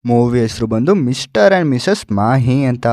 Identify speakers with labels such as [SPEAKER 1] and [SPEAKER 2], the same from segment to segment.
[SPEAKER 1] Movie ಹೆಸರು ಬಂದು mister and Mrs Mahi ಅಂತ.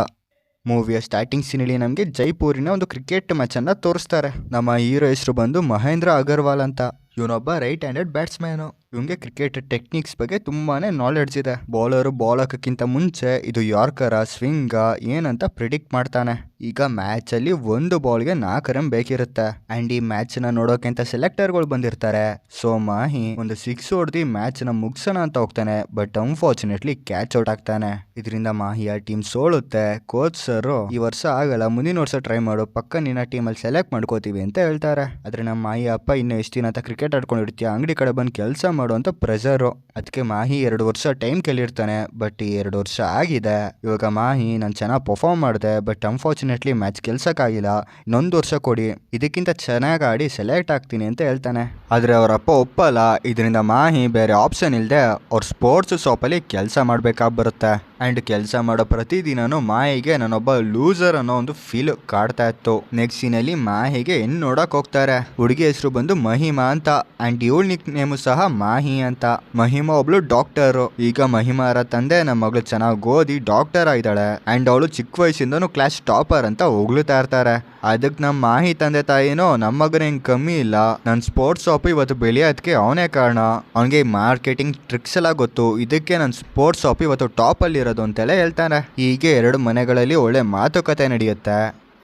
[SPEAKER 1] ಮೂವಿಯ ಸ್ಟಾರ್ಟಿಂಗ್ ಸೀನಲ್ಲಿ ನಮಗೆ ಜೈಪುರಿನ ಒಂದು ಕ್ರಿಕೆಟ್ ಮ್ಯಾಚನ್ನು ತೋರಿಸ್ತಾರೆ. ನಮ್ಮ ಹೀರೋ ಹೆಸರು ಬಂದು ಮಹೇಂದ್ರ ಅಗರ್ವಾಲ್ ಅಂತ. ಇವನೊಬ್ಬ ರೈಟ್ ಹ್ಯಾಂಡೆಡ್ ಬ್ಯಾಟ್ಸ್ಮ್ಯಾನು. ಇವನಿಗೆ ಕ್ರಿಕೆಟ್ ಟೆಕ್ನಿಕ್ಸ್ ಬಗ್ಗೆ ತುಂಬಾನೇ ನಾಲೆಡ್ಜ್ ಇದೆ. ಬೌಲರು ಬಾಲ್ ಹಾಕೋಕ್ಕಿಂತ ಮುಂಚೆ ಇದು ಯಾರ್ಕರ ಸ್ವಿಂಗ ಏನಂತ ಪ್ರಿಡಿಕ್ಟ್ ಮಾಡ್ತಾನೆ. ಈಗ ಮ್ಯಾಚ್ ಅಲ್ಲಿ ಒಂದು ಬಾಲ್ಗೆ 4 ರನ್ ಬೇಕಿರುತ್ತೆ. ಅಂಡ್ ಈ ಮ್ಯಾಚ್ ನ ನೋಡೋಕೆ ಅಂತ ಸೆಲೆಕ್ಟರ್ಗಳು ಬಂದಿರ್ತಾರೆ. ಸೊ ಮಾಹಿ ಒಂದು 6 ಹೊಡೆದು ಮ್ಯಾಚ್ ನ ಮುಗಿಸೋಣ ಅಂತ ಹೋಗ್ತಾನೆ. ಬಟ್ ಅನ್ಫಾರ್ಚುನೇಟ್ಲಿ ಕ್ಯಾಚ್ ಔಟ್ ಆಗ್ತಾನೆ. ಇದರಿಂದ ಮಾಹಿಯ ಟೀಮ್ ಸೋಲುತ್ತೆ. ಕೋಚ್ ಸರ್ ಈ ವರ್ಷ ಆಗಲ್ಲ, ಮುಂದಿನ ವರ್ಷ ಟ್ರೈ ಮಾಡು, ಪಕ್ಕ ನಿನ್ನ ಟೀಮಲ್ಲಿ ಸೆಲೆಕ್ಟ್ ಮಾಡ್ಕೋತೀವಿ ಅಂತ ಹೇಳ್ತಾರೆ. ಆದ್ರೆ ನಮ್ಮ ಮಾಹಿ ಅಪ್ಪ ಇನ್ನು ಎಷ್ಟು ದಿನ ಅಂತ ಕ್ರಿಕೆಟ್ ಆಡ್ಕೊಂಡಿರ್ತೀಯ, ಅಂಗಡಿ ಕಡೆ ಬಂದು ಕೆಲಸ ಮಾಡು ಅಂತ ಪ್ರೆಷರು. ಅದಕ್ಕೆ ಮಾಹಿ 2 ವರ್ಷ ಟೈಮ್ ಕೇಳಿರ್ತಾನೆ. ಬಟ್ ಈ 2 ವರ್ಷ ಆಗಿದೆ. ಇವಾಗ ಮಾಹಿ ನಾನು ಚೆನ್ನಾಗಿ ಪರ್ಫಾರ್ಮ್ ಮಾಡಿದೆ, ಬಟ್ ಅನ್ಫಾರ್ಚುನೇಟ್ಲಿ ಮ್ಯಾಚ್ ಗೆಲ್ಸಕ್ಕಾಗಿಲ್ಲ, ಇನ್ನೊಂದು ವರ್ಷ ಕೊಡಿ, ಇದಕ್ಕಿಂತ ಚೆನ್ನಾಗಿ ಆಡಿ ಸೆಲೆಕ್ಟ್ ಆಗ್ತೀನಿ ಅಂತ ಹೇಳ್ತಾನೆ. ಆದ್ರೆ ಅವರಪ್ಪ ಒಪ್ಪಲ್ಲ. ಇದರಿಂದ ಮಾಹಿ ಬೇರೆ ಆಪ್ಷನ್ ಇಲ್ಲದೆ ಅವ್ರ ಸ್ಪೋರ್ಟ್ಸ್ ಶಾಪಲ್ಲಿ ಕೆಲಸ ಮಾಡ್ಬೇಕಾಗಿ ಬರುತ್ತೆ. ಅಂಡ್ ಕೆಲಸ ಮಾಡೋ ಪ್ರತಿದಿನನೂ ಮಾಹಿಗೆ ನಾನೊಬ್ಬ ಲೂಸರ್ ಅನ್ನೋ ಒಂದು ಫೀಲ್ ಕಾಡ್ತಾ ಇತ್ತು. ನೆಕ್ಸ್ಟ್ ಸೀನಲ್ಲಿ ಮಾಹಿಗೆ ಹೆಣ್ಣು ನೋಡಕ್ ಹೋಗ್ತಾರೆ. ಹುಡುಗಿ ಹೆಸರು ಬಂದು ಮಹಿಮಾ ಅಂತ. ಅಂಡ್ ಇವಳ ನಿಕ್ ನೇಮು ಸಹ ಮಾಹಿ ಅಂತ. ಮಹಿಮಾ ಒಬ್ಳು ಡಾಕ್ಟರ್. ಈಗ ಮಹಿಮಾ ಅವರ ತಂದೆ ನಮ್ಮ ಮಗಳು ಚೆನ್ನಾಗಿ ಓದಿ ಡಾಕ್ಟರ್ ಆಗಿದ್ದಾಳೆ. ಅಂಡ್ ಅವಳು ಚಿಕ್ಕ ವಯಸ್ಸಿಂದನೂ ಕ್ಲಾಸ್ ಟಾಪರ್ ಅಂತ ಹೊಗಳ್ತಾ ಇರ್ತಾರೆ. ಅದಕ್ಕೆ ನಮ್ಮ ಮಾಹಿ ತಂದೆ ತಾಯಿನೋ ನಮ್ಮ ಮಗನ ಹೆಂಗ್ ಕಮ್ಮಿ ಇಲ್ಲ, ನನ್ನ ಸ್ಪೋರ್ಟ್ಸ್ ಶಾಪ್ ಇವತ್ತು ಬೆಳೆಯೋದಕ್ಕೆ ಅವನೇ ಕಾರಣ, ಅವನಿಗೆ ಮಾರ್ಕೆಟಿಂಗ್ ಟ್ರಿಕ್ಸ್ ಎಲ್ಲ ಗೊತ್ತು, ಇದಕ್ಕೆ ನನ್ನ ಸ್ಪೋರ್ಟ್ಸ್ ಶಾಪ್ ಇವತ್ತು ಟಾಪ್ ಅಲ್ಲಿ ಇರೋದು ಅಂತೆಲ್ಲ ಹೇಳ್ತಾನೆ. ಹೀಗೆ 2 ಮನೆಗಳಲ್ಲಿ ಒಳ್ಳೆ ಮಾತುಕತೆ ನಡೆಯುತ್ತೆ.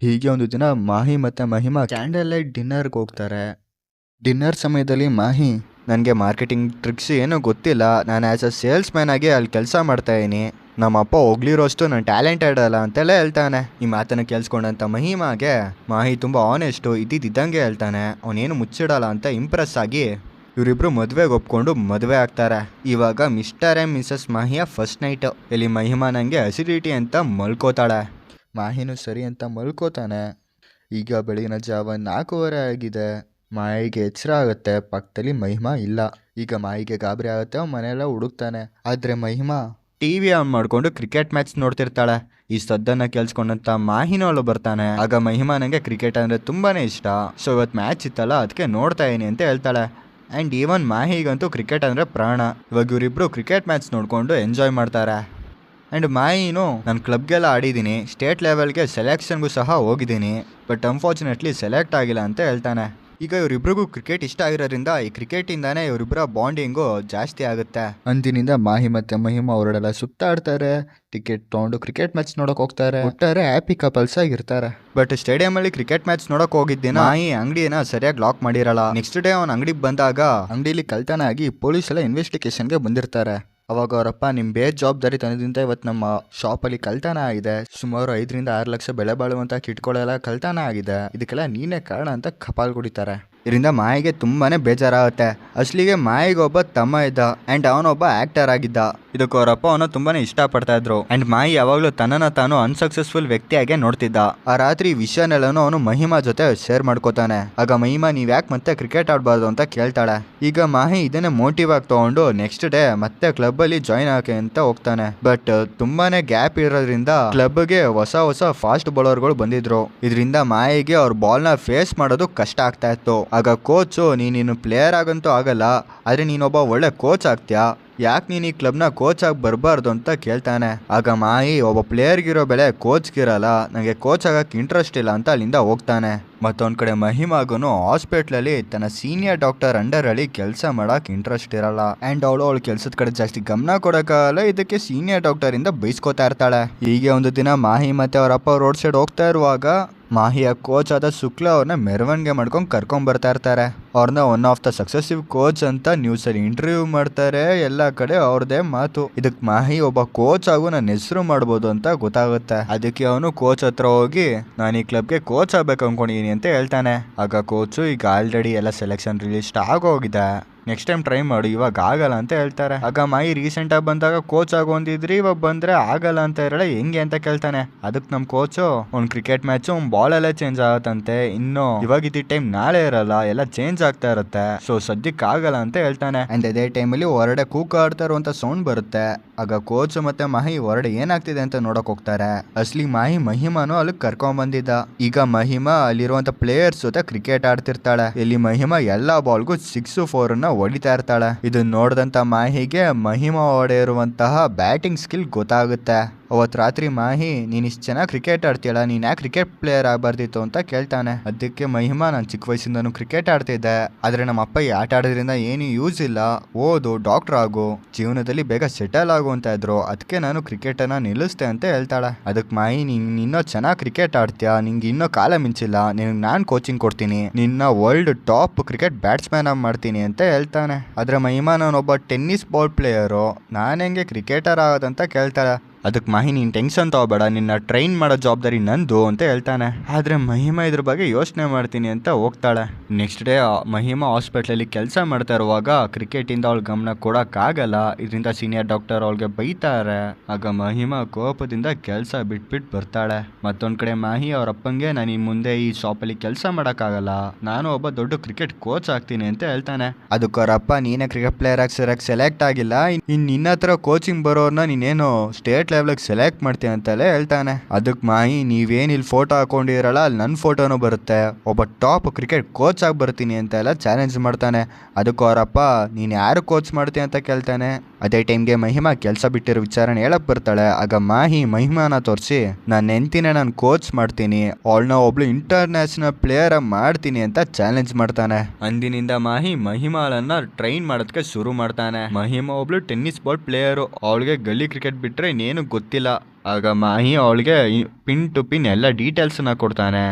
[SPEAKER 1] ಹೀಗೆ ಒಂದು ದಿನ ಮಾಹಿ ಮತ್ತೆ ಮಹಿಮಾ ಕ್ಯಾಂಡಲ್ ಲೈಟ್ ಡಿನ್ನರ್ಗೆ ಹೋಗ್ತಾರೆ. ಡಿನ್ನರ್ ಸಮಯದಲ್ಲಿ ಮಾಹಿ ನನಗೆ ಮಾರ್ಕೆಟಿಂಗ್ ಟ್ರಿಕ್ಸ್ ಏನೂ ಗೊತ್ತಿಲ್ಲ, ನಾನು ಆ್ಯಸ್ ಅ ಸೇಲ್ಸ್ ಮ್ಯಾನ್ ಆಗಿ ಅಲ್ಲಿ ಕೆಲಸ ಮಾಡ್ತಾ ಇದ್ದೀನಿ, ನಮ್ಮ ಅಪ್ಪ ಹೋಗ್ಲಿರೋಷ್ಟು ನಾನು ಟ್ಯಾಲೆಂಟೆಡ್ ಅಲ್ಲ ಅಂತೆಲ್ಲ ಹೇಳ್ತಾನೆ. ಈ ಮಾತನ್ನು ಕೇಳಿಸ್ಕೊಂಡಂತ ಮಹಿಮಾಗೆ ಮಾಹಿ ತುಂಬ ಆನೆಸ್ಟು, ಇದ್ದಿದ್ದಂಗೆ ಹೇಳ್ತಾನೆ, ಅವನೇನು ಮುಚ್ಚಿಡಲ್ಲ ಅಂತ ಇಂಪ್ರೆಸ್ ಆಗಿ ಇವರಿಬ್ರು ಮದುವೆಗೆ ಒಪ್ಕೊಂಡು ಮದುವೆ ಆಗ್ತಾರೆ. ಇವಾಗ ಮಿಸ್ಟರ್ ಆ್ಯಂಡ್ ಮಿಸಸ್ ಮಾಹಿಯ ಫಸ್ಟ್ ನೈಟ್. ಇಲ್ಲಿ ಮಹಿಮಾ ನನಗೆ ಅಸಿಡಿಟಿ ಅಂತ ಮಲ್ಕೋತಾಳೆ. ಮಾಹಿನೂ ಸರಿ ಅಂತ ಮಲ್ಕೋತಾನೆ. ಈಗ ಬೆಳಗಿನ ಜಾವ 4:15 ಆಗಿದೆ. ಮಾಯಿಗೆ ಎಚ್ಚರ ಆಗುತ್ತೆ, ಪಕ್ಕದಲ್ಲಿ ಮಹಿಮಾ ಇಲ್ಲ. ಈಗ ಮಾಯಿಗೆ ಗಾಬರಿ ಆಗುತ್ತೆ, ಮನೆಯೆಲ್ಲ ಹುಡುಕ್ತಾನೆ. ಆದರೆ ಮಹಿಮಾ ಟಿವಿ ಆನ್ ಮಾಡ್ಕೊಂಡು ಕ್ರಿಕೆಟ್ ಮ್ಯಾಚ್ ನೋಡ್ತಿರ್ತಾಳೆ. ಈ ಸದ್ದನ್ನ ಕೇಳಿಸ್ಕೊಂಡಂತ ಮಾಹಿನೋಳು ಬರ್ತಾನೆ. ಆಗ ಮಹಿಮಾ ನನಗೆ ಕ್ರಿಕೆಟ್ ಅಂದರೆ ತುಂಬಾನೇ ಇಷ್ಟ, ಸೊ ಇವತ್ತು ಮ್ಯಾಚ್ ಇತ್ತಲ್ಲ ಅದಕ್ಕೆ ನೋಡ್ತಾ ಇದೀನಿ ಅಂತ ಹೇಳ್ತಾಳೆ. ಆ್ಯಂಡ್ ಈವನ್ ಮಾಹಿಗಂತೂ ಕ್ರಿಕೆಟ್ ಅಂದರೆ ಪ್ರಾಣ. ಇವಾಗ ಇವರಿಬ್ರು ಕ್ರಿಕೆಟ್ ಮ್ಯಾಚ್ ನೋಡಿಕೊಂಡು ಎಂಜಾಯ್ ಮಾಡ್ತಾರೆ. ಆ್ಯಂಡ್ ಮಾಹಿನು ನಾನು ಕ್ಲಬ್ಗೆಲ್ಲ ಆಡಿದ್ದೀನಿ, ಸ್ಟೇಟ್ ಲೆವೆಲ್ಗೆ ಸೆಲೆಕ್ಷನ್ಗೂ ಸಹ ಹೋಗಿದ್ದೀನಿ, ಬಟ್ ಅನ್ಫಾರ್ಚುನೇಟ್ಲಿ ಸೆಲೆಕ್ಟ್ ಆಗಿಲ್ಲ ಅಂತ ಹೇಳ್ತಾನೆ. ಈಗ ಇವರಿಬ್ರಿಗೂ ಕ್ರಿಕೆಟ್ ಇಷ್ಟ ಆಗಿರೋದ್ರಿಂದ ಈ ಕ್ರಿಕೆಟಿಂದಾನೇ ಇವರಿಬ್ಬರ ಬಾಂಡಿಂಗು ಜಾಸ್ತಿ ಆಗುತ್ತೆ. ಅಂದಿನಿಂದ ಮಾಹಿ ಮತ್ತೆ ಮಹಿಮಾ ಅವರೆಲ್ಲ ಸುತ್ತಾಡ್ತಾರೆ, ಟಿಕೆಟ್ ತೊಗೊಂಡು ಕ್ರಿಕೆಟ್ ಮ್ಯಾಚ್ ನೋಡಕ್ ಹೋಗ್ತಾರೆ. ಒಟ್ಟಾರೆ ಹ್ಯಾಪಿ ಕಪಲ್ಸ್ ಆಗಿರ್ತಾರೆ. ಬಟ್ ಸ್ಟೇಡಿಯಂ ಅಲ್ಲಿ ಕ್ರಿಕೆಟ್ ಮ್ಯಾಚ್ ನೋಡಕ್ ಹೋಗಿದ್ದೇನೆ ಮಾಹಿ ಅಂಗಡಿನ ಸರಿಯಾಗಿ ಲಾಕ್ ಮಾಡಿರಲ್ಲ. ನೆಕ್ಸ್ಟ್ ಡೇ ಅವನ ಅಂಗಡಿಗೆ ಬಂದಾಗ ಅಂಗಡಿಲಿ ಕಳ್ತನ ಆಗಿ ಪೊಲೀಸ್ ಎಲ್ಲ ಇನ್ವೆಸ್ಟಿಗೇಷನ್ಗೆ ಬಂದಿರ್ತಾರೆ. ಅವಾಗ ಅವರಪ್ಪ ನಿಮ್ಮ ಬೇಜವಾಬ್ದಾರಿ ತನದಿಂದ ಇವತ್ತು ನಮ್ಮ ಶಾಪಲ್ಲಿ ಕಳ್ತನ ಆಗಿದೆ, ಸುಮಾರು 5-6 ಲಕ್ಷ ಬೆಲೆ ಬಾಳುವಂಥ ಕಿಟ್ಗಳೆಲ್ಲ ಕಳ್ತನ ಆಗಿದೆ, ಇದಕ್ಕೆಲ್ಲ ನೀನೇ ಕಾರಣ ಅಂತ ಕಪಾಲ್ ಕುಡಿತಾರೆ. ಇದರಿಂದ ಮಾಯಿಗೆ ತುಂಬಾನೇ ಬೇಜಾರಾಗುತ್ತೆ. ಅಸಲಿಗೆ ಮಾಯಿಗೆ ಒಬ್ಬ ತಮ್ಮ ಇದ್ದ ಆ್ಯಂಡ್ ಅವನೊಬ್ಬ ಆ್ಯಕ್ಟರ್ ಆಗಿದ್ದ. ಇದಕ್ಕೆ ಅವರಪ್ಪ ಅವನು ತುಂಬಾನೇ ಇಷ್ಟಪಡ್ತಾ ಇದ್ರು. ಆ್ಯಂಡ್ ಮಾಯಿ ಯಾವಾಗಲೂ ತನ್ನನ್ನು ತಾನು ಅನ್ಸಕ್ಸಸ್ಫುಲ್ ವ್ಯಕ್ತಿಯಾಗೆ ನೋಡ್ತಿದ್ದ. ಆ ರಾತ್ರಿ ವಿಷಯನೆಲ್ಲನೂ ಅವನು ಮಹಿಮಾ ಜೊತೆ ಶೇರ್ ಮಾಡ್ಕೋತಾನೆ. ಆಗ ಮಹಿಮಾ ನೀವು ಯಾಕೆ ಮತ್ತೆ ಕ್ರಿಕೆಟ್ ಆಡಬಾರ್ದು ಅಂತ ಕೇಳ್ತಾಳೆ. ಈಗ ಮಾಹಿ ಇದನ್ನೇ ಮೋಟಿವ್ ಆಗಿ ತಗೊಂಡು ನೆಕ್ಸ್ಟ್ ಡೇ ಮತ್ತೆ ಕ್ಲಬ್ ಅಲ್ಲಿ ಜಾಯ್ನ್ ಆಕೆ ಅಂತ ಹೋಗ್ತಾನೆ. ಬಟ್ ತುಂಬಾನೇ ಗ್ಯಾಪ್ ಇರೋದ್ರಿಂದ ಕ್ಲಬ್ಗೆ ಹೊಸ ಫಾಸ್ಟ್ ಬೌಲರ್ಗಳು ಬಂದಿದ್ರು. ಇದರಿಂದ ಮಾಯಿಗೆ ಅವ್ರ ಬಾಲ್ನ ಫೇಸ್ ಮಾಡೋದು ಕಷ್ಟ ಆಗ್ತಾ ಇತ್ತು. ಆಗ ಕೋಚು ನೀನು ಪ್ಲೇಯರ್ ಆಗಂತೂ ಆಗಲ್ಲ, ಆದರೆ ನೀನೊಬ್ಬ ಒಳ್ಳೆ ಕೋಚ್ ಆಗ್ತೀಯಾ, ಯಾಕೆ ನೀನು ಈ ಕ್ಲಬ್ನ ಕೋಚ್ ಆಗಿ ಬರಬಾರ್ದು ಅಂತ ಕೇಳ್ತಾನೆ. ಆಗ ಮಾಯಿ ಒಬ್ಬ ಪ್ಲೇಯರ್ಗಿರೋ ಬೆಲೆ ಕೋಚ್ಗಿರಲ್ಲ, ನನಗೆ ಕೋಚ್ ಆಗಕ್ಕೆ ಇಂಟ್ರೆಸ್ಟ್ ಇಲ್ಲ ಅಂತ ಅಲ್ಲಿಂದ ಹೋಗ್ತಾನೆ. ಮತ್ತೊಂದು ಕಡೆ ಮಹಿಮಾಗೂ ಹಾಸ್ಪಿಟ್ಲಲ್ಲಿ ತನ್ನ ಸೀನಿಯರ್ ಡಾಕ್ಟರ್ ಅಂಡರ್ ಅಲ್ಲಿ ಕೆಲಸ ಮಾಡಕ್ ಇಂಟ್ರೆಸ್ಟ್ ಇರಲ್ಲ. ಆ್ಯಂಡ್ ಅವಳು ಕೆಲಸದ ಕಡೆ ಜಾಸ್ತಿ ಗಮನ ಕೊಡೋಕ್ಕಾಗಲ್ಲ. ಇದಕ್ಕೆ ಸೀನಿಯರ್ ಡಾಕ್ಟರ್ ಇಂದ ಬೈಸ್ಕೋತಾ ಇರ್ತಾಳೆ. ಹೀಗೆ ಒಂದು ದಿನ ಮಾಹಿ ಮತ್ತೆ ಅವ್ರ ಅಪ್ಪ ರೋಡ್ ಸೈಡ್ ಹೋಗ್ತಾ ಇರುವಾಗ ಮಾಹಿಯ ಕೋಚ್ ಆದ ಶುಕ್ಲಾ ಅವ್ರನ್ನ ಮೆರವಣಿಗೆ ಮಾಡ್ಕೊಂಡು ಕರ್ಕೊಂಡ್ ಬರ್ತಾ ಇರ್ತಾರೆ. ಅವ್ರನ್ನ one of the successive coach ಅಂತ ನ್ಯೂಸಲ್ಲಿ ಇಂಟರ್ವ್ಯೂ ಮಾಡ್ತಾರೆ. ಎಲ್ಲ ಕಡೆ ಅವ್ರದೇ ಮಾತು. ಇದಕ್ಕೆ ಮಾಹಿ ಒಬ್ಬ ಕೋಚ್ ಆಗು ನನ್ನ ಹೆಸರು ಮಾಡ್ಬೋದು ಅಂತ ಗೊತ್ತಾಗುತ್ತೆ. ಅದಕ್ಕೆ ಅವನು ಕೋಚ್ ಹತ್ರ ಹೋಗಿ ನಾನು ಈ ಕ್ಲಬ್ಗೆ ಕೋಚ್ ಆಗ್ಬೇಕು ಅನ್ಕೊಂಡಿದೀನಿ ಅಂತ ಹೇಳ್ತಾನೆ. ಆಗ ಕೋಚು ಈಗ ಆಲ್ರೆಡಿ ಎಲ್ಲ ಸೆಲೆಕ್ಷನ್ ರಿಲೀಸ್ಟ್ ಆಗೋಗಿದೆ, ನೆಕ್ಸ್ಟ್ ಟೈಮ್ ಟ್ರೈ ಮಾಡು, ಇವಾಗ ಆಗಲ್ಲ ಅಂತ ಹೇಳ್ತಾರೆ. ಆಗ ಮಾಯಿ ರೀಸೆಂಟ್ ಆಗಿ ಬಂದಾಗ ಕೋಚ್ ಆಗೋಂದಿದ್ರಿ, ಇವಾಗ ಬಂದ್ರೆ ಆಗಲ್ಲ ಅಂತ ಇರಲ್ಲ, ಹೆಂಗೆ ಅಂತ ಕೇಳ್ತಾನೆ. ಅದಕ್ಕೆ ನಮ್ ಕೋಚು ಒಂದು ಕ್ರಿಕೆಟ್ ಮ್ಯಾಚ್ ಬಾಲ್ ಎಲ್ಲ ಚೇಂಜ್ ಆಗತ್ತಂತೆ, ಇನ್ನು ಇವಾಗ ಇದ್ದ ಟೈಮ್ ನಾಳೆ ಇರಲ್ಲ, ಎಲ್ಲ ಚೇಂಜ್ ಆಗ್ತಾ ಇರುತ್ತೆ, ಸೊ ಸದ್ಯಕ್ಕೆ ಆಗಲ್ಲ ಅಂತ ಹೇಳ್ತಾನೆ. ಅಂಡ್ ಅದೇ ಟೈಮಲ್ಲಿ ಹೊರಡೆ ಕೂಕ ಆಡ್ತಾ ಇರುವಂತ ಸೌಂಡ್ ಬರುತ್ತೆ. ಆಗ ಕೋಚ್ ಮತ್ತೆ ಮಾಹಿ ಹೊರಡೆ ಏನಾಗ್ತಿದೆ ಅಂತ ನೋಡಕ್ ಹೋಗ್ತಾರೆ. ಅಸ್ಲಿ ಮಾಹಿ ಮಹಿಮಾನು ಅಲ್ಲಿ ಕರ್ಕೊಂಡ್ ಬಂದಿದ್ದ. ಈಗ ಮಹಿಮಾ ಅಲ್ಲಿರುವಂತ ಪ್ಲೇಯರ್ಸ್ ಜೊತೆ ಕ್ರಿಕೆಟ್ ಆಡ್ತಿರ್ತಾಳೆ. ಇಲ್ಲಿ ಮಹಿಮಾ ಎಲ್ಲಾ ಬಾಲ್ಗೂ 6-4 ಅನ್ನ ಹೊಡಿತಾ ಇರ್ತಾಳೆ. ಇದನ್ನ ನೋಡಿದಂತ ಮಾಹಿಗೆ ಮಹಿಮಾ ಹೊಡೆಯಿರುವಂತಹ ಬ್ಯಾಟಿಂಗ್ ಸ್ಕಿಲ್ ಗೊತ್ತಾಗುತ್ತೆ. ಅವತ್ತು ರಾತ್ರಿ ಮಾಹಿ ನೀನು ಇಷ್ಟು ಚೆನ್ನಾಗಿ ಕ್ರಿಕೆಟ್ ಆಡ್ತೀಯಲ್ಲ, ನೀನು ಯಾಕೆ ಕ್ರಿಕೆಟ್ ಪ್ಲೇಯರ್ ಆಗಬಾರ್ದಿತ್ತು ಅಂತ ಕೇಳ್ತಾನೆ. ಅದಕ್ಕೆ ಮಹಿಮಾ ನಾನು ಚಿಕ್ಕ ವಯಸ್ಸಿಂದನೂ ಕ್ರಿಕೆಟ್ ಆಡ್ತಿದ್ದೆ, ಆದರೆ ನಮ್ಮ ಅಪ್ಪ ಈ ಆಟ ಆಡೋದ್ರಿಂದ ಏನು ಯೂಸ್ ಇಲ್ಲ, ಓದು, ಡಾಕ್ಟರ್ ಆಗು, ಜೀವನದಲ್ಲಿ ಬೇಗ ಸೆಟಲ್ ಆಗು ಅಂತ ಇದ್ರು, ಅದಕ್ಕೆ ನಾನು ಕ್ರಿಕೆಟನ್ನು ನಿಲ್ಲಿಸ್ತೆ ಅಂತ ಹೇಳ್ತಾಳೆ. ಅದಕ್ಕೆ ಮಾಹಿ ನೀನು ಇನ್ನೂ ಚೆನ್ನಾಗಿ ಕ್ರಿಕೆಟ್ ಆಡ್ತೀಯಾ, ನಿಂಗೆ ಇನ್ನೂ ಕಾಲ ಮಿಂಚಿಲ್ಲ, ನಿನಗೆ ನಾನು ಕೋಚಿಂಗ್ ಕೊಡ್ತೀನಿ, ನಿನ್ನ ವರ್ಲ್ಡ್ ಟಾಪ್ ಕ್ರಿಕೆಟ್ ಬ್ಯಾಟ್ಸ್ಮನ್ ಆಗಿ ಮಾಡ್ತೀನಿ ಅಂತ ಹೇಳ್ತಾನೆ. ಆದರೆ ಮಹಿಮಾ ನಾನೊಬ್ಬ ಟೆನ್ನಿಸ್ ಬಾಲ್ ಪ್ಲೇಯರು, ನಾನು ಹೆಂಗೆ ಕ್ರಿಕೆಟರ್ ಆಗೋದಂತ ಕೇಳ್ತಾಳೆ. ಅದಕ್ಕೆ ಮಾಹಿ ನೀನು ಟೆನ್ಷನ್ ತಗೋಬೇಡ, ನಿನ್ನ ಟ್ರೈನ್ ಮಾಡೋ ಜವಾಬ್ದಾರಿ ನಂದು ಅಂತ ಹೇಳ್ತಾನೆ. ಆದರೆ ಮಹಿಮಾ ಇದ್ರ ಬಗ್ಗೆ ಯೋಚನೆ ಮಾಡ್ತೀನಿ ಅಂತ ಹೋಗ್ತಾಳೆ. ನೆಕ್ಸ್ಟ್ ಡೇ ಮಹಿಮಾ ಹಾಸ್ಪಿಟ್ಲಲ್ಲಿ ಕೆಲಸ ಮಾಡ್ತಾ ಇರುವಾಗ ಕ್ರಿಕೆಟಿಂದ ಅವಳ ಗಮನ ಕೊಡೋಕ್ಕಾಗಲ್ಲ. ಇದರಿಂದ ಸೀನಿಯರ್ ಡಾಕ್ಟರ್ ಅವಳಿಗೆ ಬೈತಾರೆ. ಆಗ ಮಹಿಮಾ ಕೋಪದಿಂದ ಕೆಲಸ ಬಿಟ್ಬಿಟ್ಟು ಬರ್ತಾಳೆ. ಮತ್ತೊಂದು ಕಡೆ ಮಾಹಿ ಅವ್ರ ಅಪ್ಪಂಗೆ ನಾನು ಈ ಮುಂದೆ ಈ ಶಾಪಲ್ಲಿ ಕೆಲಸ ಮಾಡೋಕ್ಕಾಗಲ್ಲ, ನಾನು ಒಬ್ಬ ದೊಡ್ಡ ಕ್ರಿಕೆಟ್ ಕೋಚ್ ಆಗ್ತೀನಿ ಅಂತ ಹೇಳ್ತಾನೆ. ಅದಕ್ಕೆ ಅವ್ರ ಅಪ್ಪ ನೀನೇ ಕ್ರಿಕೆಟ್ ಪ್ಲೇಯರ್ ಆಗಿ ಸೆಲೆಕ್ಟ್ ಆಗಿಲ್ಲ, ಇನ್ನು ನಿನ್ನ ಹತ್ರ ಕೋಚಿಂಗ್ ಬರೋರ್ನ ನೀನೇನು ಸ್ಟೇಟ್ ಲೆವೆಲ್ಗೆ ಸೆಲೆಕ್ಟ್ ಮಾಡ್ತೀನಿ ಅಂತಲೇ ಹೇಳ್ತಾನೆ. ಅದಕ್ಕೆ ಮಾಹಿ ನೀವೇನು ಇಲ್ಲಿ ಫೋಟೋ ಹಾಕೊಂಡಿರಲ್ಲ, ಅಲ್ಲಿ ನನ್ನ ಫೋಟೋನು ಬರುತ್ತೆ, ಒಬ್ಬ ಟಾಪ್ ಕ್ರಿಕೆಟ್ ಕೋಚ್ ಆಗಿ ಬರ್ತೀನಿ ಅಂತ ಎಲ್ಲ ಚಾಲೆಂಜ್ ಮಾಡ್ತಾನೆ. ಅದಕ್ಕೆ ಅವರಪ್ಪ ನೀನು ಯಾರು ಕೋಚ್ ಮಾಡ್ತೀನಿ ಅಂತ ಕೇಳ್ತಾನೆ. ಅದೇ ಟೈಮ್ಗೆ ಮಹಿಮಾ ಕೆಲಸ ಬಿಟ್ಟಿರೋ ವಿಚಾರನ ಹೇಳಕ್ ಬರ್ತಾಳೆ. ಆಗ ಮಾಹಿ ಮಹಿಮಾನ ತೋರಿಸಿ ನಾನು ಹೆಂಡ್ತಿನ ನಾನು ಕೋಚ್ ಮಾಡ್ತೀನಿ, ಅವಳನ್ನ ಒಬ್ಳು ಇಂಟರ್ನ್ಯಾಷನಲ್ ಪ್ಲೇಯರ್ ಮಾಡ್ತೀನಿ ಅಂತ ಚಾಲೆಂಜ್ ಮಾಡ್ತಾನೆ. ಅಂದಿನಿಂದ ಮಾಹಿ ಮಹಿಮಾಳನ್ನ ಟ್ರೈನ್ ಮಾಡೋದಕ್ಕೆ ಶುರು ಮಾಡ್ತಾನೆ. ಮಹಿಮಾ ಒಬ್ಳು ಟೆನ್ನಿಸ್ ಬಾಲ್ ಪ್ಲೇಯರು, ಅವಳಿಗೆ ಗಲ್ಲಿ ಕ್ರಿಕೆಟ್ ಬಿಟ್ರೆ ಇನ್ನೇನು ಗೊತ್ತಿಲ್ಲ. ಆಗ ಮಾಹಿ ಅವಳಿಗೆ ಪಿನ್ ಟು ಪಿನ್ ಎಲ್ಲ ಡೀಟೇಲ್ಸನ್ನ ಕೊಡ್ತಾನೆ.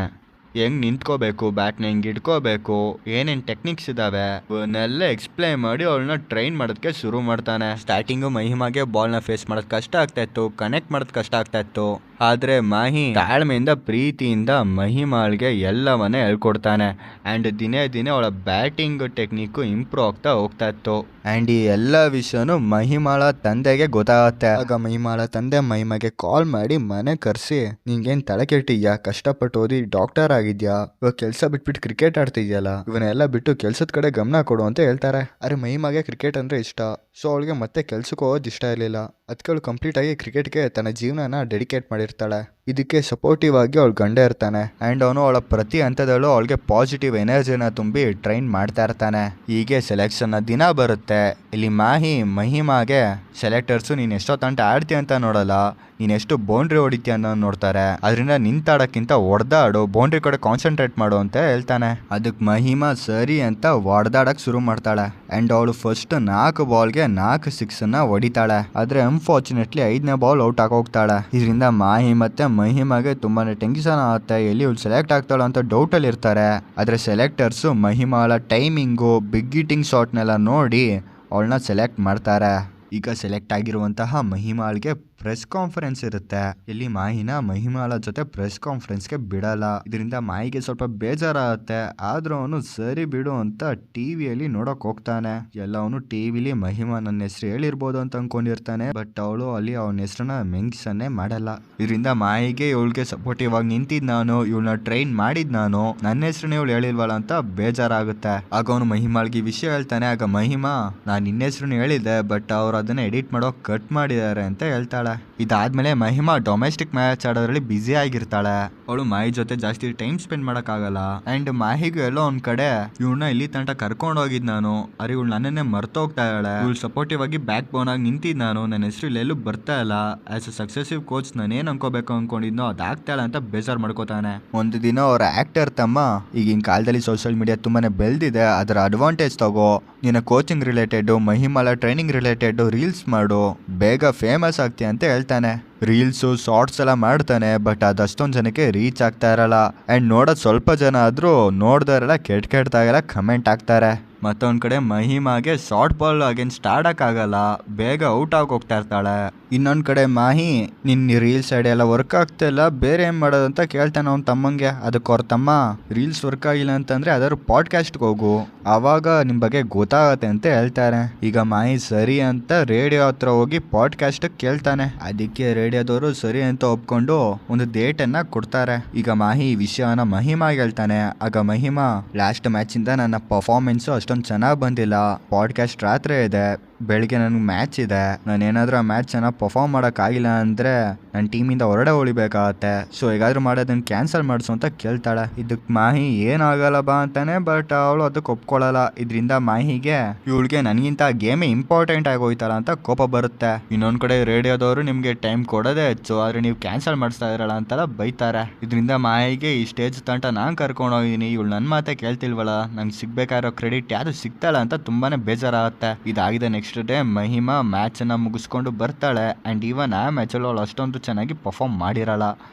[SPEAKER 1] ಹೆಂಗೆ ನಿಂತ್ಕೋಬೇಕು, ಬ್ಯಾಟ್ನ ಹೆಂಗೆ ಇಟ್ಕೋಬೇಕು, ಏನೇನು ಟೆಕ್ನಿಕ್ಸ್ ಇದ್ದಾವೆ ಅವನ್ನೆಲ್ಲ ಎಕ್ಸ್ಪ್ಲೈನ್ ಮಾಡಿ ಅವಳನ್ನ ಟ್ರೈನ್ ಮಾಡೋದಕ್ಕೆ ಶುರು ಮಾಡ್ತಾನೆ. ಸ್ಟಾರ್ಟಿಂಗು ಮಹಿಮಾಗೆ ಬಾಲ್ನ ಫೇಸ್ ಮಾಡೋದು ಕಷ್ಟ ಆಗ್ತಾ ಇತ್ತು, ಕನೆಕ್ಟ್ ಮಾಡೋದು ಕಷ್ಟ ಆಗ್ತಾ ಇತ್ತು. ಆದರೆ ಮಾಹಿ ತಾಳ್ಮೆಯಿಂದ ಪ್ರೀತಿಯಿಂದ ಮಹಿಮಾಳ್ಗೆ ಎಲ್ಲವನ್ನೇ ಹೇಳ್ಕೊಡ್ತಾನೆ. ಆ್ಯಂಡ್ ದಿನೇ ದಿನೇ ಅವಳ ಬ್ಯಾಟಿಂಗ್ ಟೆಕ್ನಿಕ್ಕು ಇಂಪ್ರೂವ್ ಆಗ್ತಾ ಹೋಗ್ತಾ ಇತ್ತು. ಆ್ಯಂಡ್ ಈ ಎಲ್ಲ ವಿಷಯನೂ ಮಹಿಮಾಳ ತಂದೆಗೆ ಗೊತ್ತಾಗುತ್ತೆ. ಆಗ ಮಹಿಮಾಳ ತಂದೆ ಮಹಿಮಾಗೆ ಕಾಲ್ ಮಾಡಿ ಮನೆ ಕರೆಸಿ ನಿಂಗೇನು ತಲೆ ಕೆಟ್ಟಿದ್ಯಾ, ಕಷ್ಟಪಟ್ಟು ಓದಿ ಡಾಕ್ಟರ್ ಆಗಿದ್ಯಾ, ಇವಾಗ ಕೆಲಸ ಬಿಟ್ಬಿಟ್ಟು ಕ್ರಿಕೆಟ್ ಆಡ್ತಿದ್ಯಲ್ಲ, ಇವನ್ನೆಲ್ಲ ಬಿಟ್ಟು ಕೆಲಸದ ಕಡೆ ಗಮನ ಕೊಡು ಅಂತ ಹೇಳ್ತಾರೆ. ಅರೆ ಮಹಿಮಾಗೆ ಕ್ರಿಕೆಟ್ ಅಂದರೆ ಇಷ್ಟ, ಸೊ ಅವಳಿಗೆ ಮತ್ತೆ ಕೆಲ್ಸಕ್ಕೆ ಹೋಗೋದು ಇಷ್ಟ ಇರಲಿಲ್ಲ. ಅದಕ್ಕೆ ಅವಳು ಕಂಪ್ಲೀಟಾಗಿ ಕ್ರಿಕೆಟ್ಗೆ ತನ್ನ ಜೀವನನ ಡೆಡಿಕೇಟ್ ಮಾಡಿರ್ತಾಳೆ. ಇದಕ್ಕೆ ಸಪೋರ್ಟಿವ್ ಆಗಿ ಅವಳು ಗಂಡ ಇರ್ತಾನೆ. ಆ್ಯಂಡ್ ಅವನು ಅವಳ ಪ್ರತಿ ಹಂತದಲ್ಲೂ ಅವಳಿಗೆ ಪಾಸಿಟಿವ್ ಎನರ್ಜಿನ ತುಂಬಿ ಟ್ರೈನ್ ಮಾಡ್ತಾ ಇರ್ತಾನೆ. ಹೀಗೆ ಸೆಲೆಕ್ಷನ್ನ ದಿನ ಬರುತ್ತೆ. ಇಲ್ಲಿ ಮಾಹಿ ಮಹಿಮಾಗೆ ಸೆಲೆಕ್ಟರ್ಸು ನೀನು ಎಷ್ಟೊತ್ತಂಟ ಆಡ್ತೀಯ ಅಂತ ನೋಡಲ್ಲ, ನೀನು ಎಷ್ಟು ಬೌಂಡ್ರಿ ಹೊಡಿತೀಯ ಅನ್ನೋ ನೋಡ್ತಾರೆ. ಅದರಿಂದ ನಿಂತಾಡೋಕ್ಕಿಂತ ಹೊಡೆದಾಡು, ಬೌಂಡ್ರಿ ಕಡೆ ಕಾನ್ಸಂಟ್ರೇಟ್ ಮಾಡು ಅಂತ ಹೇಳ್ತಾನೆ. ಅದಕ್ಕೆ ಮಹಿಮಾ ಸರಿ ಅಂತ ಹೊಡೆದಾಡಕ್ಕೆ ಶುರು ಮಾಡ್ತಾಳೆ. ಆ್ಯಂಡ್ ಅವಳು ಫಸ್ಟ್ 4 ಬಾಲ್ಗೆ 4 ಸಿಕ್ಸನ್ನು ಹೊಡಿತಾಳೆ. ಆದರೆ ಅನ್ಫಾರ್ಚುನೇಟ್ಲಿ 5ನೇ ಬಾಲ್ ಔಟ್ ಆಗೋಗ್ತಾಳೆ. ಇದರಿಂದ ಮಾಹಿ ಮತ್ತು ಮಹಿಮಾಗೆ ತುಂಬಾ ಟೆನ್ಷನ್ ಆಗುತ್ತೆ. ಎಲ್ಲಿ ಇವಳು ಸೆಲೆಕ್ಟ್ ಆಗ್ತಾಳೆ ಅಂತ ಡೌಟಲ್ಲಿ ಇರ್ತಾರೆ. ಆದರೆ ಸೆಲೆಕ್ಟರ್ಸು ಮಹಿಮಾಳ ಟೈಮಿಂಗು, ಬಿಗ್ ಹಿಟ್ಟಿಂಗ್ ಶಾಟ್ನೆಲ್ಲ ನೋಡಿ ಅವಳನ್ನ ಸೆಲೆಕ್ಟ್ ಮಾಡ್ತಾರೆ. ಈಗ ಸೆಲೆಕ್ಟ್ ಆಗಿರುವಂತಹ ಮಹಿಮಾಳ್ಗೆ ಪ್ರೆಸ್ ಕಾನ್ಫರೆನ್ಸ್ ಇರುತ್ತೆ. ಇಲ್ಲಿ ಮಾಹಿನ ಮಹಿಮಾಳ ಜೊತೆ ಪ್ರೆಸ್ ಕಾನ್ಫರೆನ್ಸ್ಗೆ ಬಿಡಲ್ಲ. ಇದರಿಂದ ಮಾಹಿಗೆ ಸ್ವಲ್ಪ ಬೇಜಾರಾಗುತ್ತೆ. ಆದ್ರೂ ಅವನು ಸರಿ ಬಿಡು ಅಂತ ಟಿವಿಯಲ್ಲಿ ನೋಡಕ್ ಹೋಗ್ತಾನೆ. ಎಲ್ಲ ಅವನು ಟಿವಿಲಿ ಮಹಿಮಾ ನನ್ನ ಹೆಸರು ಹೇಳಿರ್ಬೋದು ಅಂತ ಅನ್ಕೊಂಡಿರ್ತಾನೆ. ಬಟ್ ಅವಳು ಅಲ್ಲಿ ಅವನ ಹೆಸರನ್ನ ಮೆನ್ಷನ್ನೇ ಮಾಡಲ್ಲ. ಇದರಿಂದ ಮಾಹಿಗೆ ಇವಳಿಗೆ ಸಪೋರ್ಟಿವ್ ಆಗಿ ನಿಂತಿದ್ ನಾನು, ಇವಳನ್ನ ಟ್ರೈನ್ ಮಾಡಿದ್ ನಾನು, ನನ್ನ ಹೆಸರನ್ನ ಇವಳು ಹೇಳಿಲ್ವಲ್ಲ ಅಂತ ಬೇಜಾರಾಗುತ್ತೆ. ಆಗ ಅವನು ಮಹಿಮಾಳ್ಗೆ ಈ ವಿಷಯ ಹೇಳ್ತಾನೆ. ಆಗ ಮಹಿಮಾ ನಾನು ನಿನ್ನ ಹೆಸರನ್ನ ಹೇಳಿದ್ದೆ, ಬಟ್ ಅವ್ರು ಅದನ್ನ ಎಡಿಟ್ ಮಾಡೋ ಕಟ್ ಮಾಡಿದ್ದಾರೆ ಅಂತ ಹೇಳ್ತಾಳೆ. ಇದಾದ್ಮೇಲೆ ಮಹಿಮಾ ಡೊಮೆಸ್ಟಿಕ್ ಮ್ಯಾಚ್ ಆಡೋದ್ರಲ್ಲಿ ಬ್ಯುಸಿ ಆಗಿರ್ತಾಳೆ. ಅವಳು ಮಾಹಿ ಜೊತೆ ಜಾಸ್ತಿ ಟೈಮ್ ಸ್ಪೆಂಡ್ ಮಾಡೋಕ್ಕಾಗಲ್ಲ. ಆ್ಯಂಡ್ ಮಾಹಿಗೂ ಎಲ್ಲೋ ಒಂದ್ ಕಡೆ ಇವಳನ್ನ ಇಲ್ಲಿ ತನಕ ಕರ್ಕೊಂಡು ಹೋಗಿದ್ ನಾನು, ಅರೆ ಇವಳು ನನ್ನನ್ನೇ ಮರ್ತೋಗ್ತಾ ಇದ್ದಾಳೆ, ಇವಳು ಸಪೋರ್ಟಿವ್ ಆಗಿ ಬ್ಯಾಕ್ ಬೋನ್ ಆಗಿ ನಿಂತಿದ್ ನಾನು, ನನ್ನ ಹೆಸರು ಇಲ್ಲೆಲ್ಲೂ ಬರ್ತಾ ಇಲ್ಲ, ಆಸ್ ಅ ಸಕ್ಸೆಸಿವ್ ಕೋಚ್ ನಾನೇನು ಅನ್ಕೋಬೇಕು ಅನ್ಕೊಂಡಿದ್ನೋ ಅದಾಗ್ತಾಳೆ ಅಂತ ಬೇಜಾರು ಮಾಡ್ಕೋತಾನೆ. ಒಂದು ದಿನ ಅವರ ಆಕ್ಟರ್ ತಮ್ಮ ಈಗಿನ ಕಾಲದಲ್ಲಿ ಸೋಷಿಯಲ್ ಮೀಡಿಯಾ ತುಂಬಾನೇ ಬೆಳೆದಿದೆ, ಅದರ ಅಡ್ವಾಂಟೇಜ್ ತಗೋ, ನಿನ್ನ ಕೋಚಿಂಗ್ ರಿಲೇಟೆಡ್, ಮಹಿಮಾಳ ಟ್ರೈನಿಂಗ್ ರಿಲೇಟೆಡ್ ರೀಲ್ಸ್ ಮಾಡು, ಬೇಗ ಫೇಮಸ್ ಆಗ್ತೀಯ ಅಂತ ಹೇಳ್ತಾನೆ. ರೀಲ್ಸು ಶಾರ್ಟ್ಸ್ ಎಲ್ಲ ಮಾಡ್ತಾನೆ. ಬಟ್ ಅದಷ್ಟೊಂದು ಜನಕ್ಕೆ ರೀಚ್ ಆಗ್ತಾ ಇರಲ್ಲ. ಆ್ಯಂಡ್ ನೋಡೋದು ಸ್ವಲ್ಪ ಜನ ಆದರೂ ನೋಡ್ದವರೆಲ್ಲ ಕೆಟ್ಟದಾಗೆಲ್ಲ ಕಮೆಂಟ್ ಆಗ್ತಾರೆ. ಮತ್ತೊಂದು ಕಡೆ ಮಹಿಮಾಗೆ ಶಾರ್ಟ್ ಬಾಲ್ ಅಗೇನ್ಸ್ಟ್ ಆಡೋಕ್ಕಾಗಲ್ಲ, ಬೇಗ ಔಟ್ ಆಗಿ ಹೋಗ್ತಾ ಇರ್ತಾಳೆ. ಇನ್ನೊಂದು ಕಡೆ ಮಾಹಿ ನಿನ್ನ ರೀಲ್ಸ್ ಐಡಿ ಎಲ್ಲ ವರ್ಕ್ ಆಗ್ತಾಯಿಲ್ಲ, ಬೇರೆ ಏನು ಮಾಡೋದು ಅಂತ ಕೇಳ್ತಾನೆ ಅವ್ನ ತಮ್ಮಂಗೆ. ಅದಕ್ಕೆ ಅವ್ರ ತಮ್ಮ ರೀಲ್ಸ್ ವರ್ಕ್ ಆಗಿಲ್ಲ ಅಂತಂದರೆ ಯಾವ್ದಾದ್ರು ಪಾಡ್ಕಾಸ್ಟ್ಗೆ ಹೋಗು, ಆವಾಗ ನಿಮ್ಮ ಬಗ್ಗೆ ಗೊತ್ತಾಗತ್ತೆ ಅಂತ ಹೇಳ್ತಾರೆ. ಈಗ ಮಾಹಿ ಸರಿ ಅಂತ ರೇಡಿಯೋ ಹತ್ರ ಹೋಗಿ ಪಾಡ್ಕಾಸ್ಟ್ ಕೇಳ್ತಾನೆ. ಅದಕ್ಕೆ ರೇಡಿಯೋದವರು ಸರಿ ಅಂತ ಒಪ್ಕೊಂಡು ಒಂದು ಡೇಟನ್ನು ಕೊಡ್ತಾರೆ. ಈಗ ಮಾಹಿ ಈ ವಿಷಯನ ಮಹಿಮಾಗೆ ಹೇಳ್ತಾನೆ. ಆಗ ಮಹಿಮಾ ಲಾಸ್ಟ್ ಮ್ಯಾಚಿಂದ ನನ್ನ ಪರ್ಫಾರ್ಮೆನ್ಸು ಅಷ್ಟೊಂದು ಚೆನ್ನಾಗಿ ಬಂದಿಲ್ಲ, ಪಾಡ್ಕಾಸ್ಟ್ ರಾತ್ರಿ ಇದೆ, ಬೆಳಿಗ್ಗೆ ನನಗೆ ಮ್ಯಾಚ್ ಇದೆ, ನಾನೇನಾದರೂ ಆ ಮ್ಯಾಚ್ ಚೆನ್ನಾಗಿ ಪರ್ಫಾರ್ಮ್ ಮಾಡೋಕ್ಕಾಗಿಲ್ಲ ಅಂದರೆ ನನ್ನ ಟೀಮಿಂದ ಹೊರಡೆ ಉಳಿಬೇಕಾಗತ್ತೆ. ಸೊ ಹೇಗಾದರೂ ಮಾಡೋದನ್ನು ಕ್ಯಾನ್ಸಲ್ ಮಾಡಿಸು ಅಂತ ಕೇಳ್ತಾಳೆ. ಇದಕ್ಕೆ ಮಾಹಿ ಏನಾಗಲ್ಲ ಬಾ ಅಂತಾನೆ, ಬಟ್ ಅವಳು ಅದಕ್ಕೆ ಒಪ್ಕೊಳ್ಳಲ್ಲ. ಇದರಿಂದ ಮಾಹಿಗೆ ಇವಳಿಗೆ ನನಗಿಂತ ಗೇಮೇ ಇಂಪಾರ್ಟೆಂಟ್ ಆಗಿ ಹೋಯ್ತಲ್ಲ ಅಂತ ಕೋಪ ಬರುತ್ತೆ. ಇನ್ನೊಂದು ಕಡೆ ರೇಡಿಯೋದವರು ನಿಮಗೆ ಟೈಮ್ ಕೊಡೋದೇ ಹೆಚ್ಚು, ಆದರೆ ನೀವು ಕ್ಯಾನ್ಸಲ್ ಮಾಡಿಸ್ತಾ ಇರಲ್ಲ ಅಂತೆಲ್ಲ ಬೈತಾರೆ. ಇದರಿಂದ ಮಾಹಿಗೆ ಈ ಸ್ಟೇಜ್ ತಂಟ ನಾನು ಕರ್ಕೊಂಡು ಹೋಗಿದ್ದೀನಿ, ಇವಳು ನನ್ನ ಮಾತೆ ಕೇಳ್ತಿಲ್ವಲ್ಲ, ನಂಗೆ ಸಿಗ್ಬೇಕಾಗಿರೋ ಕ್ರೆಡಿಟ್ ಯಾರು ಸಿಗ್ತಾಳ ಅಂತ ತುಂಬಾನೇ ಬೇಜಾರಾಗುತ್ತೆ. ಇದಾಗಿದೆ ನೆಕ್ಸ್ಟ್ ಡೇ ಮಹಿಮಾ ಮ್ಯಾಚನ್ನು ಮುಗಿಸ್ಕೊಂಡು ಬರ್ತಾಳೆ. ಆ್ಯಂಡ್ ಈವನ್ ಆ ಮ್ಯಾಚಲ್ಲಿ ಅವಳು ಅಷ್ಟೊಂದು ಚೆನ್ನಾಗಿ ಪರ್ಫಾರ್ಮ್ ಮಾಡಿರಲ್ಲ.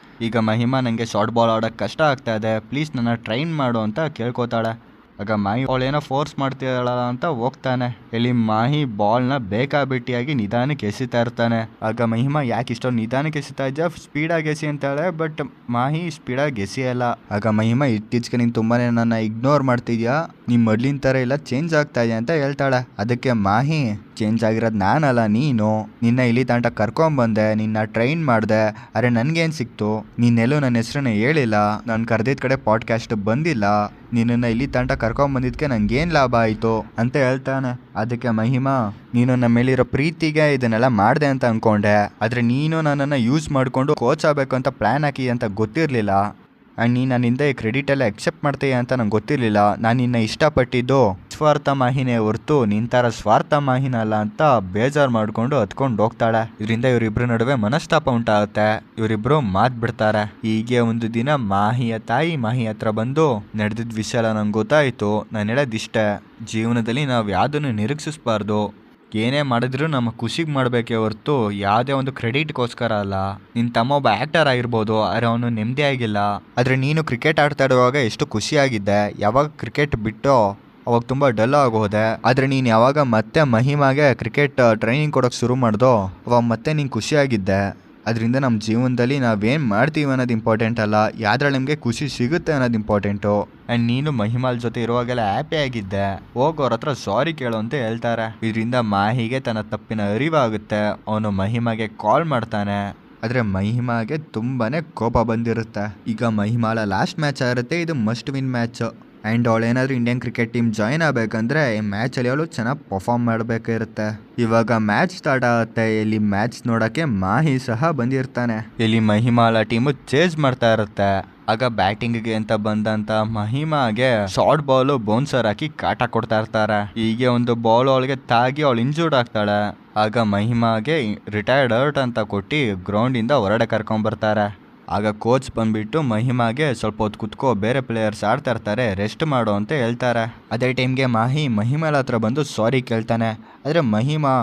[SPEAKER 1] ಈಗ ಮಹಿಮಾ ನನಗೆ ಶಾರ್ಟ್ ಬಾಲ್ ಆಡೋಕ್ಕೆ ಕಷ್ಟ ಆಗ್ತಾ ಇದೆ, ಪ್ಲೀಸ್ ನನ್ನ ಟ್ರೈನ್ ಮಾಡು ಅಂತ ಕೇಳ್ಕೊತಾಳೆ. ಆಗ ಮಾಹಿ ಅವಳೇನೋ ಫೋರ್ಸ್ ಮಾಡ್ತಿರಲ್ಲ ಅಂತ ಹೋಗ್ತಾನೆ. ಇಲ್ಲಿ ಮಾಹಿ ಬಾಲ್ನ ಬೇಕಾಬಿಟ್ಟಿಯಾಗಿ ನಿಧಾನಕ್ಕೆ ಎಸಿತಾ ಇರ್ತಾನೆ. ಆಗ ಮಹಿಮಾ ಯಾಕೆ ಇಷ್ಟೊಂದು ನಿಧಾನಕ್ಕೆ ಎಸಿತಾ ಇದ್ದ, ಸ್ಪೀಡಾಗಿ ಎಸಿ ಅಂತಾಳೆ. ಬಟ್ ಮಾಹಿ ಸ್ಪೀಡಾಗಿ ಎಸಿಯಲ್ಲ. ಆಗ ಮಹಿಮಾ ಇತ್ತೀಚೆಗೆ ನೀನು ತುಂಬಾ ನನ್ನ ಇಗ್ನೋರ್ ಮಾಡ್ತಿದ್ಯಾ, ನೀನು ಮೊದ್ಲಿನ ಥರ ಎಲ್ಲ ಚೇಂಜ್ ಆಗ್ತಾ ಇದೆಯಾ ಅಂತ ಹೇಳ್ತಾಳೆ. ಅದಕ್ಕೆ ಮಾಹಿ ಚೇಂಜ್ ಆಗಿರೋದು ನಾನಲ್ಲ ನೀನು, ನಿನ್ನ ಇಲ್ಲಿ ತಂಟ ಕರ್ಕೊಂಬಂದೆ, ನಿನ್ನ ಟ್ರೈನ್ ಮಾಡಿದೆ, ಅರೆ ನನಗೇನು ಸಿಕ್ತು, ನೀನೆಲ್ಲೂ ನನ್ನ ಹೆಸ್ರನ್ನ ಹೇಳಿಲ್ಲ, ನಾನು ಕರೆದಿದ್ದ ಕಡೆ ಪಾಡ್ಕಾಸ್ಟ್ ಬಂದಿಲ್ಲ, ನಿನ್ನನ್ನು ಇಲ್ಲಿ ತಂಟ ಕರ್ಕೊಂಬಂದಿದ್ದಕ್ಕೆ ನನಗೇನು ಲಾಭ ಆಯಿತು ಅಂತ ಹೇಳ್ತಾನೆ. ಅದಕ್ಕೆ ಮಹಿಮಾ ನೀನು ನಮ್ಮ ಮೇಲಿರೋ ಪ್ರೀತಿಗೆ ಇದನ್ನೆಲ್ಲ ಮಾಡಿದೆ ಅಂತ ಅಂದ್ಕೊಂಡೆ, ಆದರೆ ನೀನು ನನ್ನನ್ನು ಯೂಸ್ ಮಾಡಿಕೊಂಡು ಕೋಚ್ ಆಗಬೇಕು ಅಂತ ಪ್ಲ್ಯಾನ್ ಹಾಕಿ ಅಂತ ಗೊತ್ತಿರಲಿಲ್ಲ. ಆ್ಯಂಡ್ ನೀನು ನನ್ನಿಂದ ಈ ಕ್ರೆಡಿಟ್ ಎಲ್ಲ ಎಕ್ಸೆಪ್ಟ್ ಮಾಡ್ತೀಯ ಅಂತ ನಂಗೆ ಗೊತ್ತಿರಲಿಲ್ಲ. ನಾನು ನಿನ್ನ ಇಷ್ಟಪಟ್ಟಿದ್ದು ಸ್ವಾರ್ಥ ಮಾಹಿನೇ ಹೊರತು ನಿನ್ನ ಥರ ಸ್ವಾರ್ಥ ಮಾಹಿನ ಅಲ್ಲ ಅಂತ ಬೇಜಾರು ಮಾಡಿಕೊಂಡು ಹತ್ಕೊಂಡು ಹೋಗ್ತಾಳೆ. ಇದರಿಂದ ಇವರಿಬ್ಬರ ನಡುವೆ ಮನಸ್ತಾಪ ಉಂಟಾಗುತ್ತೆ. ಇವರಿಬ್ಬರು ಮಾತು ಬಿಡ್ತಾರೆ. ಹೀಗೆ ಒಂದು ದಿನ ಮಾಹಿಯ ತಾಯಿ ಮಾಹಿ ಹತ್ರ ಬಂದು ನಡೆದಿದ್ದ ವಿಷಯ ಎಲ್ಲ ನಂಗೆ ಗೊತ್ತಾಯಿತು, ನಾನು ಹೇಳೋದಿಷ್ಟೇ, ಜೀವನದಲ್ಲಿ ನಾವು ಯಾವುದನ್ನು ನಿರೀಕ್ಷಿಸಬಾರ್ದು, ಏನೇ ಮಾಡಿದ್ರು ನಮ್ಮ ಖುಷಿಗೆ ಮಾಡಬೇಕೇ ಹೊರತು ಯಾವುದೇ ಒಂದು ಕ್ರೆಡಿಟ್ಗೋಸ್ಕರ ಅಲ್ಲ. ನಿನ್ನ ತಮ್ಮ ಒಬ್ಬ ಆ್ಯಕ್ಟರ್ ಆಗಿರ್ಬೋದು, ಆದರೆ ಅವನು ನೆಮ್ಮದಿ ಆಗಿಲ್ಲ. ಆದರೆ ನೀನು ಕ್ರಿಕೆಟ್ ಆಡ್ತಾ ಇರುವಾಗ ಎಷ್ಟು ಖುಷಿಯಾಗಿದ್ದೆ, ಯಾವಾಗ ಕ್ರಿಕೆಟ್ ಬಿಟ್ಟು ಅವಾಗ ತುಂಬ ಡಲ್ ಆಗೋದೆ. ಆದರೆ ನೀನು ಯಾವಾಗ ಮತ್ತೆ ಮಹಿಮಾಗೆ ಕ್ರಿಕೆಟ್ ಟ್ರೈನಿಂಗ್ ಕೊಡೋಕ್ಕೆ ಶುರು ಮಾಡ್ದೋ ಅವಾಗ ಮತ್ತೆ ನೀನು ಖುಷಿಯಾಗಿದ್ದೆ. ಅದರಿಂದ ನಮ್ಮ ಜೀವನದಲ್ಲಿ ನಾವೇನು ಮಾಡ್ತೀವಿ ಅನ್ನೋದು ಇಂಪಾರ್ಟೆಂಟ್ ಅಲ್ಲ, ಯಾವ್ದ್ರಲ್ಲಿ ನಮಗೆ ಖುಷಿ ಸಿಗುತ್ತೆ ಅನ್ನೋದು ಇಂಪಾರ್ಟೆಂಟು. ಆ್ಯಂಡ್ ನೀನು ಮಹಿಮಾಲ್ ಜೊತೆ ಇರುವಾಗೆಲ್ಲ ಹ್ಯಾಪಿ ಆಗಿದ್ದೆ, ಹೋಗೋರ ಹತ್ರ ಸಾರಿ ಕೇಳು ಅಂತ ಹೇಳ್ತಾರೆ. ಇದರಿಂದ ಮಾಹಿಗೆ ತನ್ನ ತಪ್ಪಿನ ಅರಿವಾಗುತ್ತೆ. ಅವನು ಮಹಿಮಾಗೆ ಕಾಲ್ ಮಾಡ್ತಾನೆ. ಆದರೆ ಮಹಿಮಾಗೆ ತುಂಬಾ ಕೋಪ ಬಂದಿರುತ್ತೆ. ಈಗ ಮಹಿಮಾಲ ಲಾಸ್ಟ್ ಮ್ಯಾಚ್ ಆಗಿರುತ್ತೆ, ಇದು ಮಸ್ಟ್ ವಿನ್ ಮ್ಯಾಚ್. ಆ್ಯಂಡ್ ಅವಳೇನಾದರೂ ಇಂಡಿಯನ್ ಕ್ರಿಕೆಟ್ ಟೀಮ್ ಜಾಯ್ನ್ ಆಗಬೇಕಂದ್ರೆ ಈ ಮ್ಯಾಚಲ್ಲಿ ಅವಳು ಚೆನ್ನಾಗಿ ಪರ್ಫಾರ್ಮ್ ಮಾಡಬೇಕಿರುತ್ತೆ. ಇವಾಗ ಮ್ಯಾಚ್ ಸ್ಟಾರ್ಟ್ ಆಗುತ್ತೆ. ಇಲ್ಲಿ ಮ್ಯಾಚ್ ನೋಡೋಕ್ಕೆ ಮಾಹಿ ಸಹ ಬಂದಿರ್ತಾನೆ. ಇಲ್ಲಿ ಮಹಿಮಾಲ ಟೀಮು ಚೇಂಜ್ ಮಾಡ್ತಾ ಇರುತ್ತೆ. ಆಗ ಬ್ಯಾಟಿಂಗ್ಗೆ ಅಂತ ಬಂದಂತ ಮಹಿಮಾಗೆ ಶಾರ್ಟ್ ಬಾಲು ಬೌನ್ಸರ್ ಹಾಕಿ ಕಾಟ ಕೊಡ್ತಾ ಇರ್ತಾರೆ. ಹೀಗೆ ಒಂದು ಬಾಲ್ ಅವಳಿಗೆ ತಾಗಿ ಅವಳು ಇಂಜೂರ್ಡ್ ಆಗ್ತಾಳೆ. ಆಗ ಮಹಿಮಾಗೆ ರಿಟೈರ್ಡ್ ಹರ್ಟ್ ಅಂತ ಕೊಟ್ಟು ಗ್ರೌಂಡಿಂದ ಹೊರಡೆ ಕರ್ಕೊಂಡ್ಬರ್ತಾರೆ. ಆಗ ಕೋಚ್ ಬಂದುಬಿಟ್ಟು ಮಹಿಮಾಗೆ ಸ್ವಲ್ಪ ಹೊತ್ತು ಕುತ್ಕೋ, ಬೇರೆ ಪ್ಲೇಯರ್ಸ್ ಆಡ್ತಾ ಇರ್ತಾರೆ, ರೆಸ್ಟ್ ಮಾಡು ಅಂತ ಹೇಳ್ತಾರೆ. ಅದೇ ಟೈಮ್ಗೆ ಮಹಿಮಾಲ ಹತ್ರ ಬಂದು ಸಾರಿ ಕೇಳ್ತಾನೆ. ಆದರೆ ಮಹಿಮಾ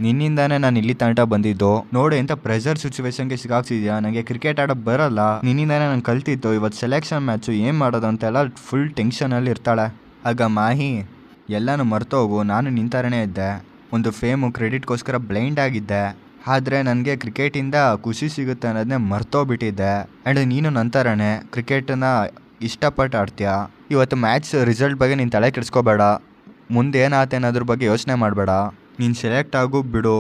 [SPEAKER 1] ನಿನ್ನಿಂದಾನೇ ನಾನು ಇಲ್ಲಿ ತಂಟ ಬಂದಿದ್ದು, ನೋಡಿ ಅಂತ ಪ್ರೆಷರ್ ಸಿಚುವೇಶನ್ಗೆ ಸಿಗಾಕ್ಸಿದ್ಯಾ, ನನಗೆ ಕ್ರಿಕೆಟ್ ಆಡೋಕ್ಕೆ ಬರಲ್ಲ, ನಿನ್ನಿಂದಾನೇ ನಾನು ಕಲ್ತಿದ್ದು, ಇವತ್ತು ಸೆಲೆಕ್ಷನ್ ಮ್ಯಾಚು ಏನು ಮಾಡೋದು ಅಂತೆಲ್ಲ ಫುಲ್ ಟೆನ್ಷನಲ್ಲಿ ಇರ್ತಾಳೆ. ಆಗ ಮಾಹಿ ಎಲ್ಲನೂ ಮರ್ತೋಗು, ನಾನು ನಿಂತರನೇ ಇದ್ದೆ, ಒಂದು ಫೇಮು ಕ್ರೆಡಿಟ್ಗೋಸ್ಕರ ಬ್ಲೈಂಡ್ ಆಗಿದ್ದೆ, ಆದರೆ ನನಗೆ ಕ್ರಿಕೆಟಿಂದ ಖುಷಿ ಸಿಗುತ್ತೆ ಅನ್ನೋದನ್ನೇ ಮರ್ತೋಗ್ಬಿಟ್ಟಿದ್ದೆ. ಆ್ಯಂಡ್ ನೀನು ನಂತರನೇ ಕ್ರಿಕೆಟನ್ನು ಇಷ್ಟಪಟ್ಟು ಆಡ್ತೀಯ. ಇವತ್ತು ಮ್ಯಾಚ್ ರಿಸಲ್ಟ್ ಬಗ್ಗೆ ನೀನು ತಲೆ ಕೆಡಿಸ್ಕೋಬೇಡ, ಮುಂದೆ ಏನಾಗ್ತೇನೆ ಅದ್ರ ಬಗ್ಗೆ ಯೋಚನೆ ಮಾಡಬೇಡ, ನೀನು ಸೆಲೆಕ್ಟ್ ಆಗು ಬಿಡು,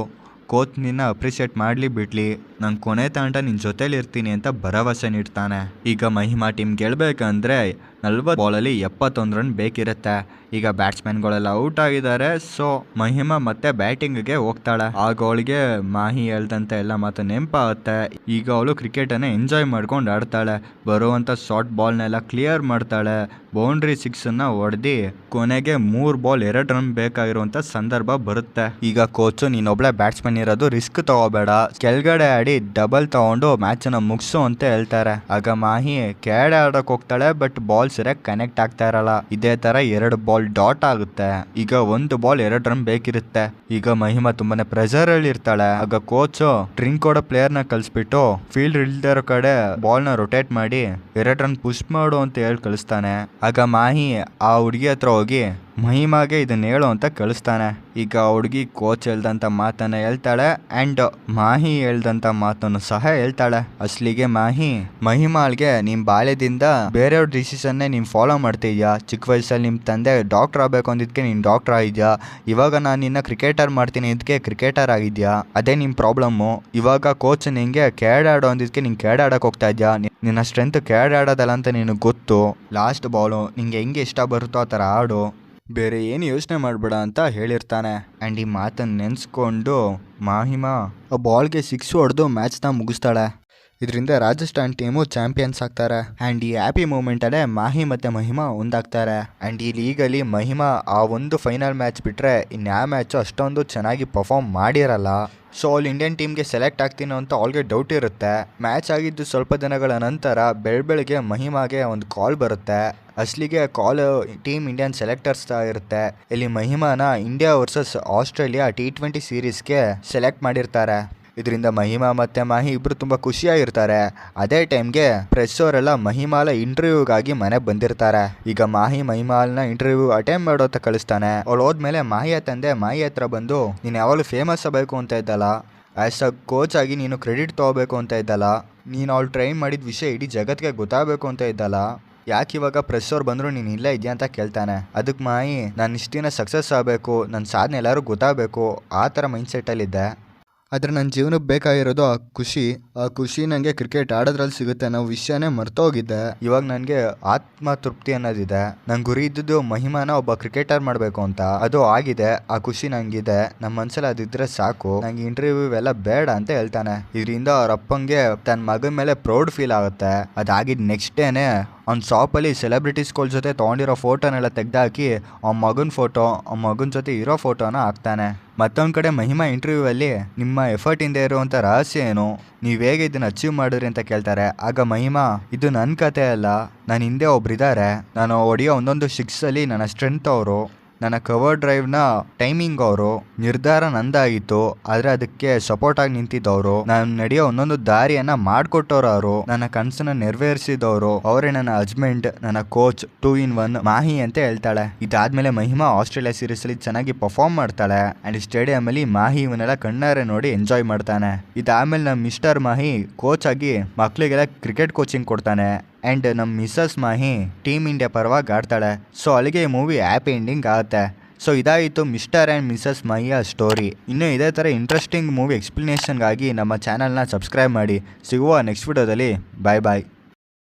[SPEAKER 1] ಕೋಚ್ ನಿನ್ನ ಅಪ್ರಿಷಿಯೇಟ್ ಮಾಡಲಿ ಬಿಡಲಿ, ನಾನು ಕೊನೆ ತನಕ ನಿನ್ನ ಜೊತೇಲಿ ಇರ್ತೀನಿ ಅಂತ ಭರವಸೆ ನೀಡ್ತಾನೆ. ಈಗ ಮಹಿಮಾ ಟೀಮ್ ಗೆಲ್ಲಬೇಕಂದ್ರೆ 40 ಬಾಲಲ್ಲಿ 71 ರನ್ ಬೇಕಿರುತ್ತೆ. ಈಗ ಬ್ಯಾಟ್ಸ್ಮನ್ಗಳೆಲ್ಲ ಔಟ್ ಆಗಿದ್ದಾರೆ. ಸೊ ಮಹಿಮಾ ಮತ್ತೆ ಬ್ಯಾಟಿಂಗ್ಗೆ ಹೋಗ್ತಾಳೆ. ಆಗ ಅವಳಿಗೆ ಮಾಹಿ ಹೇಳ್ದಂತೆ ಎಲ್ಲ ಮಾತು ನೆನಪಾಗುತ್ತೆ. ಈಗ ಅವಳು ಕ್ರಿಕೆಟನ್ನು ಎಂಜಾಯ್ ಮಾಡ್ಕೊಂಡು ಆಡ್ತಾಳೆ. ಬರುವಂಥ ಶಾರ್ಟ್ ಬಾಲ್ನೆಲ್ಲ ಕ್ಲಿಯರ್ ಮಾಡ್ತಾಳೆ. ಬೌಂಡ್ರಿ 6 ಹೊಡೆದು ಕೊನೆಗೆ 3 ಬಾಲ್ 2 ರನ್ ಬೇಕಾಗಿರುವಂಥ ಸಂದರ್ಭ ಬರುತ್ತೆ. ಈಗ ಕೋಚು ನೀನೊಬ್ಳೆ ಬ್ಯಾಟ್ಸ್ಮನ್ ಇರೋದು, ರಿಸ್ಕ್ ತಗೋಬೇಡ, ಕೆಳಗಡೆ ಆಡಿ ಡಬಲ್ ತಗೊಂಡು ಮ್ಯಾಚನ್ನು ಮುಗಿಸು ಅಂತ ಹೇಳ್ತಾರೆ. ಆಗ ಮಾಹಿ ಕೆಳಗಡೆ ಆಡೋಕೆ ಹೋಗ್ತಾಳೆ, ಬಟ್ ಬಾಲ್ ಸರಿಯಾಗಿ ಕನೆಕ್ಟ್ ಆಗ್ತಾ ಇರಲ್ಲ. ಇದೇ ತರ 2 ಬಾಲ್ ಡಾಟ್ ಆಗುತ್ತೆ. ಈಗ 1 ಬಾಲ್ 2 ರನ್ ಬೇಕಿರುತ್ತೆ. ಈಗ ಮಹಿಮಾ ತುಂಬಾನೇ ಪ್ರೆಷರ್ ಅಲ್ಲಿ ಇರ್ತಾಳೆ. ಆಗ ಕೋಚ್ ಡ್ರಿಂಕ್ ಕೊಡೋ ಪ್ಲೇಯರ್ ನ ಕಳಿಸ್ಬಿಟ್ಟು ಫೀಲ್ಡ್ ಇಲ್ದಿರೋ ಕಡೆ ಬಾಲ್ ನ ರೊಟೇಟ್ ಮಾಡಿ 2 ರನ್ ಪುಷ್ ಮಾಡು ಅಂತ ಹೇಳಿ ಕಳಿಸ್ತಾನೆ. ಆಗ ಮಾಹಿ ಆ ಹುಡುಗಿ ಹತ್ರ ಹೋಗಿ ಮಹಿಮಾಗೆ ಇದನ್ನ ಹೇಳು ಅಂತ ಕಳಿಸ್ತಾನೆ. ಈಗ ಹುಡುಗಿ ಕೋಚ್ ಹೇಳ್ದಂಥ ಮಾತನ್ನ ಹೇಳ್ತಾಳೆ ಆ್ಯಂಡ್ ಮಾಹಿ ಹೇಳ್ದಂಥ ಮಾತನ್ನು ಸಹ ಹೇಳ್ತಾಳೆ. ಅಸಲಿಗೆ ಮಹಿಮಾಳ್ಗೆ ನಿಮ್ಮ ಬಾಲ್ಯದಿಂದ ಬೇರೆಯವ್ರ ಡಿಸಿಷನ್ನೇ ನೀನು ಫಾಲೋ ಮಾಡ್ತಿದ್ಯಾ. ಚಿಕ್ಕ ವಯಸ್ಸಲ್ಲಿ ನಿಮ್ಮ ತಂದೆ ಡಾಕ್ಟರ್ ಆಗಬೇಕು ಅಂದಿದ್ದಕ್ಕೆ ನೀನು ಡಾಕ್ಟರ್ ಆಗಿದ್ಯಾ. ಇವಾಗ ನಾನು ನಿನ್ನ ಕ್ರಿಕೆಟರ್ ಮಾಡ್ತೀನಿ ಇದಕ್ಕೆ ಕ್ರಿಕೆಟರ್ ಆಗಿದ್ಯಾ. ಅದೇ ನಿಮ್ಮ ಪ್ರಾಬ್ಲಮ್ಮು. ಇವಾಗ ಕೋಚ್ ನಿಂಗೆ ಆಡೋ ಅಂದಿದ್ದಕ್ಕೆ ನೀನು ಆಡೋಕೆ ಹೋಗ್ತಾ ಇದ್ಯಾ. ನಿನ್ನ ಸ್ಟ್ರೆಂತ್ ಆಡೋದಲ್ಲ ಅಂತ ನಿನಗೆ ಗೊತ್ತು. ಲಾಸ್ಟ್ ಬಾಲು ನಿಂಗೆ ಹೆಂಗೆ ಇಷ್ಟ ಬರುತ್ತೋ ಆ ಥರ ಆಡು. ಬೇರೆ ಏನು ಯೋಚನೆ ಮಾಡಬೇಡ ಅಂತ ಹೇಳಿರ್ತಾನೆ. ಆ್ಯಂಡ್ ಈ ಮಾತನ್ನು ನೆನೆಸ್ಕೊಂಡು ಮಹಿಮಾ ಆ ಬಾಲ್ಗೆ 6 ಹೊಡೆದು ಮ್ಯಾಚ್ನ ಮುಗಿಸ್ತಾಳೆ. ಇದರಿಂದ ರಾಜಸ್ಥಾನ್ ಟೀಮು ಚಾಂಪಿಯನ್ಸ್ ಆಗ್ತಾರೆ. ಆ್ಯಂಡ್ ಈ ಹ್ಯಾಪಿ ಮೂಮೆಂಟಲ್ಲೇ ಮಾಹಿ ಮತ್ತು ಮಹಿಮಾ ಒಂದಾಗ್ತಾರೆ. ಆ್ಯಂಡ್ ಈ ಲೀಗಲ್ಲಿ ಮಹಿಮಾ ಆ ಒಂದು ಫೈನಲ್ ಮ್ಯಾಚ್ ಬಿಟ್ಟರೆ ಇನ್ಯಾವ ಮ್ಯಾಚು ಅಷ್ಟೊಂದು ಚೆನ್ನಾಗಿ ಪರ್ಫಾರ್ಮ್ ಮಾಡಿರಲ್ಲ. ಸೊ ಅಲ್ಲಿ ಇಂಡಿಯನ್ ಟೀಮ್ಗೆ ಸೆಲೆಕ್ಟ್ ಆಗ್ತೀನೋ ಅಂತ ಅವ್ಳಿಗೆ ಡೌಟ್ ಇರುತ್ತೆ. ಮ್ಯಾಚ್ ಆಗಿದ್ದು ಸ್ವಲ್ಪ ದಿನಗಳ ನಂತರ ಬೆಳಗ್ಗೆ ಮಹಿಮಾಗೆ ಒಂದು ಕಾಲ್ ಬರುತ್ತೆ. ಅಸಲಿಗೆ ಕಾಲ್ ಟೀಮ್ ಇಂಡಿಯನ್ ಸೆಲೆಕ್ಟರ್ಸ್ ಇರುತ್ತೆ. ಇಲ್ಲಿ ಮಹಿಮಾನ ಇಂಡಿಯಾ ವರ್ಸಸ್ ಆಸ್ಟ್ರೇಲಿಯಾ T20 ಸೀರೀಸ್ಗೆ ಸೆಲೆಕ್ಟ್ ಮಾಡಿರ್ತಾರೆ. ಇದರಿಂದ ಮಹಿಮಾ ಮತ್ತು ಮಾಹಿ ಇಬ್ಬರು ತುಂಬ ಖುಷಿಯಾಗಿರ್ತಾರೆ. ಅದೇ ಟೈಮ್ಗೆ ಪ್ರೆಸ್ ಅವರೆಲ್ಲ ಮಹಿಮಾಲ ಇಂಟರ್ವ್ಯೂಗಾಗಿ ಮನೆಗೆ ಬಂದಿರ್ತಾರೆ. ಈಗ ಮಹಿಮಾಲ್ನ ಇಂಟರ್ವ್ಯೂ ಅಟೆಂಡ್ ಮಾಡೋತ ಕಳಿಸ್ತಾನೆ. ಅವಳು ಹೋದ್ಮೇಲೆ ಮಾಹಿಯ ತಂದೆ ಮಾಹಿ ಹತ್ರ ಬಂದು, ನೀನು ಯಾವಾಗಲೂ ಫೇಮಸ್ ಆಗಬೇಕು ಅಂತ ಇದ್ದಲ್ಲ, ಆ್ಯಸ್ ಅ ಕೋಚ್ ಆಗಿ ನೀನು ಕ್ರೆಡಿಟ್ ತೊಗೋಬೇಕು ಅಂತ ಇದ್ದಲ್ಲ, ನೀನು ಅವಳು ಟ್ರೈನ್ ಮಾಡಿದ ವಿಷಯ ಇಡೀ ಜಗತ್ತಿಗೆ ಗೊತ್ತಾಗಬೇಕು ಅಂತ ಇದ್ದಲ್ಲ, ಯಾಕೆ ಇವಾಗ ಪ್ರೆಸ್ ಅವ್ರು ಬಂದರೂ ನೀನು ಇಲ್ಲೇ ಇದೆಯಾ ಅಂತ ಕೇಳ್ತಾನೆ. ಅದಕ್ಕೆ ಮಾಹಿ, ನಾನು ಇಷ್ಟು ದಿನ ಸಕ್ಸಸ್ ಆಗಬೇಕು, ನನ್ನ ಸಾಧನೆ ಎಲ್ಲರೂ ಗೊತ್ತಾಗಬೇಕು, ಆ ಥರ ಮೈಂಡ್ಸೆಟ್ಟಲ್ಲಿದ್ದೆ. ಆದರೆ ನನ್ನ ಜೀವನಕ್ಕೆ ಬೇಕಾಗಿರೋದು ಆ ಖುಷಿ ನನಗೆ ಕ್ರಿಕೆಟ್ ಆಡೋದ್ರಲ್ಲಿ ಸಿಗುತ್ತೆ ಅನ್ನೋ ವಿಷಯನೇ ಮರ್ತೋಗಿದ್ದೆ. ಇವಾಗ ನನಗೆ ಆತ್ಮ ತೃಪ್ತಿ ಅನ್ನೋದಿದೆ. ನನ್ನ ಗುರಿ ಇದ್ದಿದ್ದು ಮಹಿಮಾನ ಒಬ್ಬ ಕ್ರಿಕೆಟರ್ ಮಾಡಬೇಕು ಅಂತ, ಅದು ಆಗಿದೆ. ಆ ಖುಷಿ ನನಗಿದೆ. ನಮ್ಮ ಮನಸ್ಸಲ್ಲಿ ಅದಿದ್ರೆ ಸಾಕು, ನನಗೆ ಇಂಟರ್ವ್ಯೂ ಎಲ್ಲ ಬೇಡ ಅಂತ ಹೇಳ್ತಾನೆ. ಇದರಿಂದ ಅವ್ರ ಅಪ್ಪಂಗೆ ತನ್ನ ಮಗನ ಮೇಲೆ ಪ್ರೌಡ್ ಫೀಲ್ ಆಗುತ್ತೆ. ಅದಾಗಿದ್ದು ನೆಕ್ಸ್ಟ್ ಡೇನೆ ಅವ್ನ ಶಾಪಲ್ಲಿ ಸೆಲೆಬ್ರಿಟೀಸ್ಗಳ ಜೊತೆ ತೊಗೊಂಡಿರೋ ಫೋಟೋನೆಲ್ಲ ತೆಗೆದಾಕಿ ಅವ್ನ ಮಗನ ಫೋಟೋ, ಅವ್ನ ಮಗನ ಜೊತೆ ಇರೋ ಫೋಟೋನ ಹಾಕ್ತಾನೆ. ಮತ್ತೊಂದು ಕಡೆ ಮಹಿಮಾ ಇಂಟರ್ವ್ಯೂವಲ್ಲಿ ನಿಮ್ಮ ಎಫರ್ಟಿಂದ ಇರುವಂಥ ರಹಸ್ಯ ಏನು, ನೀವು ಹೇಗೆ ಇದನ್ನು ಅಚೀವ್ ಮಾಡಿದ್ರಿ ಅಂತ ಕೇಳ್ತಾರೆ. ಆಗ ಮಹಿಮಾ, ಇದು ನನ್ನ ಕತೆ ಅಲ್ಲ, ನನ್ನ ಹಿಂದೆ ಒಬ್ರಿದ್ದಾರೆ, ನಾನು ಹೊಡೆಯೋ ಒಂದೊಂದು ಸಿಕ್ಸಲ್ಲಿ ನನ್ನ ಸ್ಟ್ರೆಂತ್ ಅವರು, ನನ್ನ ಕವರ್ ಡ್ರೈವ್ನ ಟೈಮಿಂಗ್ ಅವರು, ನಿರ್ಧಾರ ನಂದಾಗಿತ್ತು ಆದರೆ ಅದಕ್ಕೆ ಸಪೋರ್ಟಾಗಿ ನಿಂತಿದ್ದವರು, ನಾನು ನಡೆಯೋ ಒಂದೊಂದು ದಾರಿಯನ್ನು ಮಾಡಿಕೊಟ್ಟವ್ರು ಅವರು, ನನ್ನ ಕನಸನ್ನು ನೆರವೇರಿಸಿದವರು ಅವರೇ ನನ್ನ ಹಸ್ಬೆಂಡ್, ನನ್ನ ಕೋಚ್, 2 in 1 ಮಾಹಿ ಅಂತ ಹೇಳ್ತಾಳೆ. ಇದಾದ್ಮೇಲೆ ಮಹಿಮಾ ಆಸ್ಟ್ರೇಲಿಯಾ ಸೀರೀಸಲ್ಲಿ ಚೆನ್ನಾಗಿ ಪರ್ಫಾರ್ಮ್ ಮಾಡ್ತಾಳೆ. ಆ್ಯಂಡ್ ಸ್ಟೇಡಿಯಮಲ್ಲಿ ಮಾಹಿ ಇವನ್ನೆಲ್ಲ ಕಣ್ಣಾರೆ ನೋಡಿ ಎಂಜಾಯ್ ಮಾಡ್ತಾನೆ. ಇದಾದ್ಮೇಲೆ ನಮ್ಮ ಮಿಸ್ಟರ್ ಮಾಹಿ ಕೋಚ್ ಆಗಿ ಮಕ್ಕಳಿಗೆಲ್ಲ ಕ್ರಿಕೆಟ್ ಕೋಚಿಂಗ್ ಕೊಡ್ತಾನೆ. ಆ್ಯಂಡ್ ನಮ್ಮ ಮಿಸ್ಸಸ್ ಮಾಹಿ ಟೀಮ್ ಇಂಡಿಯಾ ಪರವಾಗಿ ಆಡ್ತಾಳೆ. ಸೊ ಅಲ್ಲಿಗೆ ಈ ಮೂವಿ ಹ್ಯಾಪಿ ಎಂಡಿಂಗ್ ಆಗುತ್ತೆ. ಸೊ ಇದಾಯಿತು ಮಿಸ್ಟರ್ ಆ್ಯಂಡ್ ಮಿಸ್ಸಸ್ ಮಾಹಿಯ ಸ್ಟೋರಿ. ಇನ್ನೂ ಇದೇ ಥರ ಇಂಟ್ರೆಸ್ಟಿಂಗ್ ಮೂವಿ ಎಕ್ಸ್ಪ್ಲನೇಷನ್ಗಾಗಿ ನಮ್ಮ ಚಾನಲ್ನ ಸಬ್ಸ್ಕ್ರೈಬ್ ಮಾಡಿ. ಸಿಗುವ ನೆಕ್ಸ್ಟ್ ವಿಡಿಯೋದಲ್ಲಿ. ಬಾಯ್ ಬಾಯ್.